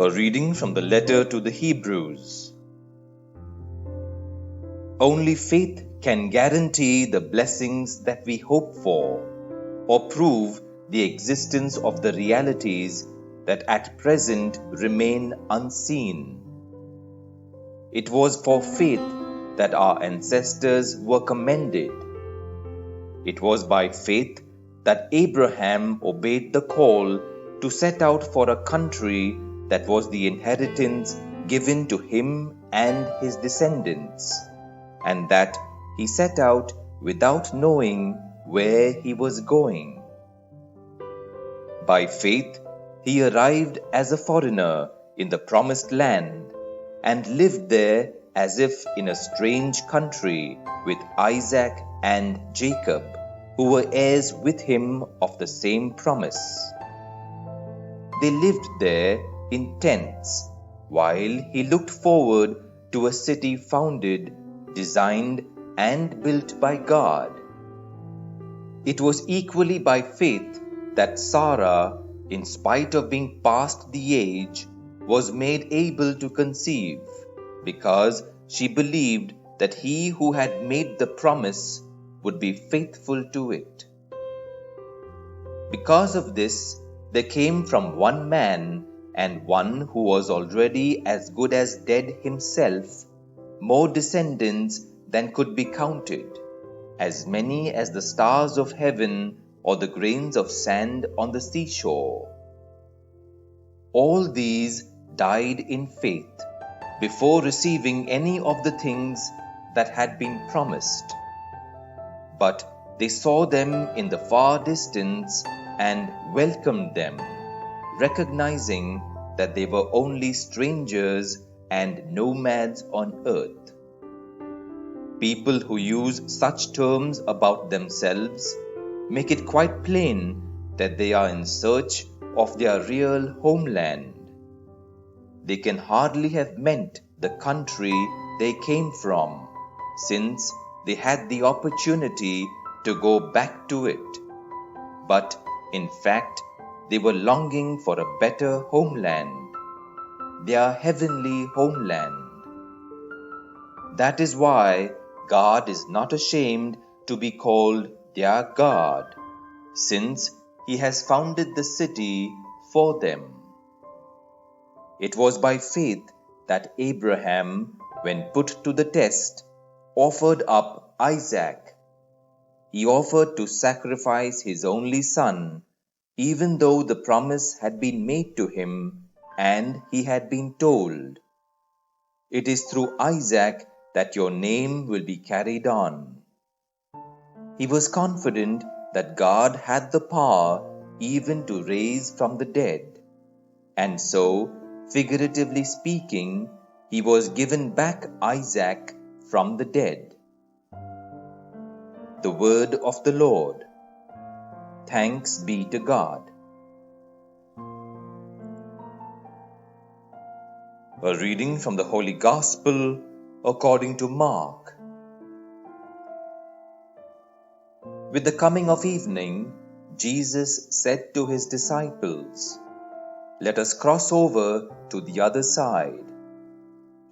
A reading from the letter to the Hebrews. Only faith can guarantee the blessings that we hope for, or prove the existence of the realities that at present remain unseen. It was for faith that our ancestors were commended. It was by faith that Abraham obeyed the call to set out for a country that was the inheritance given to him and his descendants, and that he set out without knowing where he was going. By faith, he arrived as a foreigner in the promised land and lived there as if in a strange country with Isaac and Jacob, who were heirs with him of the same promise. They lived there in tents, while he looked forward to a city founded, designed, and built by God. It was equally by faith that Sarah, in spite of being past the age, was made able to conceive, because she believed that he who had made the promise would be faithful to it. Because of this, there came from one man, and one who was already as good as dead himself, more descendants than could be counted, as many as the stars of heaven or the grains of sand on the seashore. All these died in faith, before receiving any of the things that had been promised. But they saw them in the far distance and welcomed them, recognizing that they were only strangers and nomads on earth. People who use such terms about themselves make it quite plain that they are in search of their real homeland. They can hardly have meant the country they came from, since they had the opportunity to go back to it. But in fact, they were longing for a better homeland, their heavenly homeland. That is why God is not ashamed to be called their God, since he has founded the city for them. It was by faith that Abraham, when put to the test, offered up Isaac. He offered to sacrifice his only son, even though the promise had been made to him and he had been told, "It is through Isaac that your name will be carried on." He was confident that God had the power even to raise from the dead, and so, figuratively speaking, he was given back Isaac from the dead. The word of the Lord. Thanks be to God. A reading from the Holy Gospel according to Mark. With the coming of evening, Jesus said to his disciples, "Let us cross over to the other side."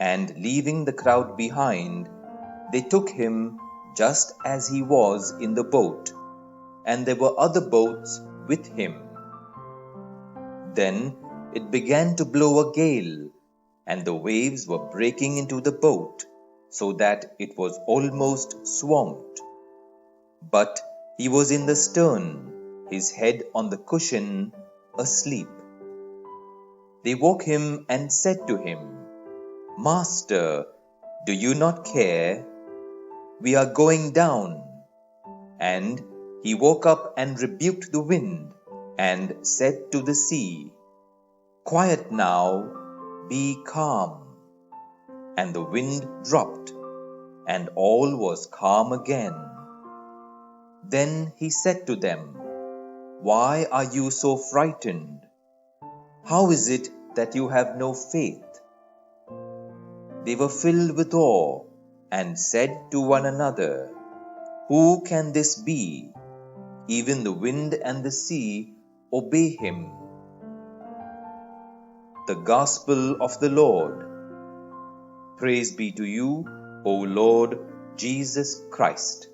And leaving the crowd behind, they took him just as he was in the boat, and there were other boats with him. Then it began to blow a gale, and the waves were breaking into the boat, so that it was almost swamped. But he was in the stern, his head on the cushion, asleep. They woke him and said to him, "Master, do you not care? We are going down." And he woke up and rebuked the wind, and said to the sea, "Quiet now, be calm." And the wind dropped, and all was calm again. Then he said to them, "Why are you so frightened? How is it that you have no faith?" They were filled with awe and said to one another, "Who can this be? Even the wind and the sea obey him." the gospel of the Lord. Praise be to you, O Lord Jesus Christ.